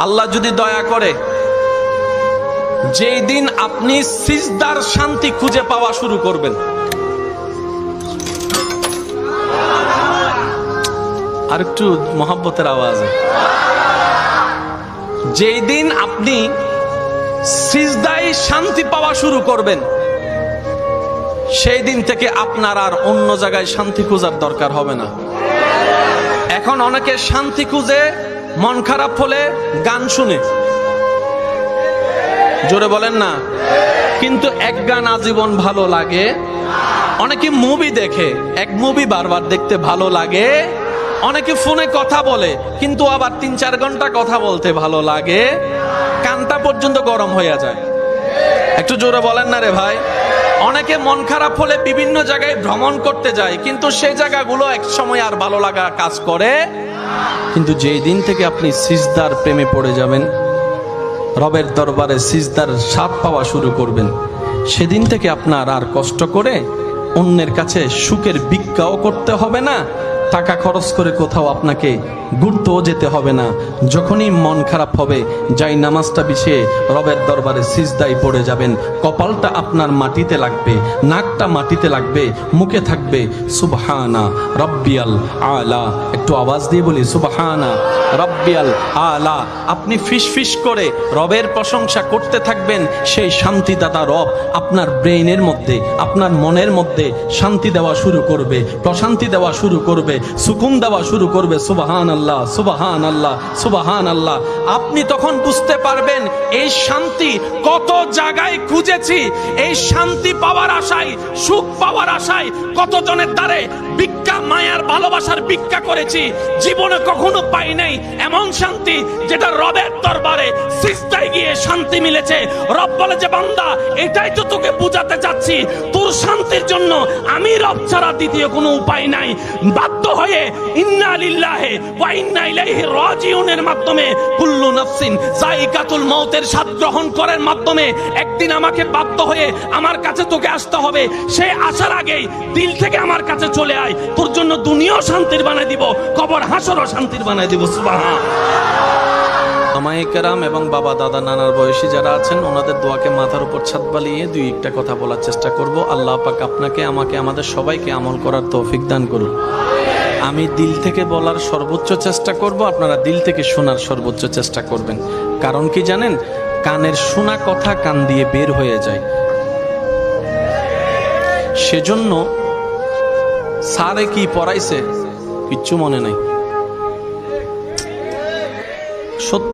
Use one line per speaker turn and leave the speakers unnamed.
আল্লাহ যদি দয়া করে যেই দিন আপনি সিজদার শান্তি খুঁজে পাওয়া শুরু করবেন, আর একটু মহব্বতের আওয়াজে, যেই দিন আপনি সিজদায় শান্তি পাওয়া শুরু করবেন, সেই দিন থেকে আপনার আর অন্য জায়গায় শান্তি খোঁজার দরকার হবে না। এখন অনেকে শান্তি খুঁজে মন খারাপ হলে গান শুনে, জোরে বলেন না, কিন্তু এক গান আজীবন ভালো লাগে। অনেকে মুভি দেখে, এক মুভি বারবার দেখতে ভালো লাগে। অনেকে ফোনে কথা বলে, কিন্তু আবার 3-4 ঘন্টা কথা বলতে ভালো লাগে, কানটা পর্যন্ত গরম হয়ে যায়। একটু জোরে বলেন না রে ভাই। অনেকে মন খারাপ হলে বিভিন্ন জায়গায় ভ্রমণ করতে যায়, কিন্তু সেই জায়গাগুলো এক সময় আর ভালো লাগা কাজ করে। কিন্তু যেই দিন থেকে আপনি সিজদার প্রেমে পড়ে যাবেন, রবের দরবারে সিজদার স্বাদ পাওয়া শুরু করবেন, সেদিন থেকে আপনার আর কষ্ট করে অন্যের কাছে সুখের ভিক্ষাও করতে হবে না, টাকা খরচ করে কোথাও আপনাকে ঘুরতেও যেতে হবে না। যখনই মন খারাপ হবে, যাই নামাজটা বিছিয়ে রবের দরবারে সিজদায় পড়ে যাবেন, কপালটা আপনার মাটিতে লাগবে, নাকটা মাটিতে লাগবে, মুখে থাকবে সুবহানা রব্বিয়াল আলা। একটু আওয়াজ দিয়ে বলি সুবহানা রব্বিয়াল আলা। আপনি ফিসফিস করে রবের প্রশংসা করতে থাকবেন, সেই শান্তিদাতা রব আপনার ব্রেইনের মধ্যে, আপনার মনের মধ্যে শান্তি দেওয়া শুরু করবে, প্রশান্তি দেওয়া শুরু করবে, সুকুন দেওয়া শুরু করবে। সুবহানাল্লাহ, সুবহানাল্লাহ, সুবহানাল্লাহ। আপনি তখন বুঝতে পারবেন এই শান্তি কত জায়গায় খুঁজেছি, এই শান্তি পাওয়ার আশায়, সুখ পাওয়ার আশায় কতজনের দ্বারে ভিক্ষা, মায়ার ভালোবাসার ভিক্ষা করেছি, জীবনে কখনো পাই নাই এমন শান্তি যেটা রবের দরবারে সিজদায় গিয়ে শান্তি মিলেছে। রব বলে যে বান্দা, এটাই তো তোকে বুঝাতে চাচ্ছি, তোর শান্তির জন্য আমি রব ছাড়া দ্বিতীয় কোনো উপায় নাই। বাধ্য হয়ে ইন্না লিল্লাহি ওয়া ইন্না ইলাইহি রাজিউনের মাধ্যমে, কুল্লু নাফসিন যায়িকাতুল মউতের স্বাদ গ্রহণ করার মাধ্যমে একদিন আমাকে বাধ্য হয়ে আমার কাছে তোকে আসতে হবে। সে আসার আগেই দিল থেকে আমার কাছে চলে আয়, তোর জন্য দুনিয়াও শান্তির বানাই দিব, কবর হাসরও শান্তির বানাই দিব। সুবহান। আমায়ে কেরাম এবং বাবা, দাদা, নানার বয়সী যারা আছেন, ওনাদের দোয়াকে মাথার উপর ছাদ বালিয়ে দুই একটা কথা বলার চেষ্টা করব। আল্লাহ পাক আপনাকে, আমাকে, আমাদের সবাইকে আমল করার তৌফিক দান করুন। আমি দিল থেকে বলার সর্বোচ্চ চেষ্টা করব, আপনারা দিল থেকে শোনার সর্বোচ্চ চেষ্টা করবেন। কারণ কি জানেন, কানের শোনা কথা কান দিয়ে বের হয়ে যায়। সেজন্য স্যারে কি পড়াইছে কিচ্ছু মনে নাই। সত্য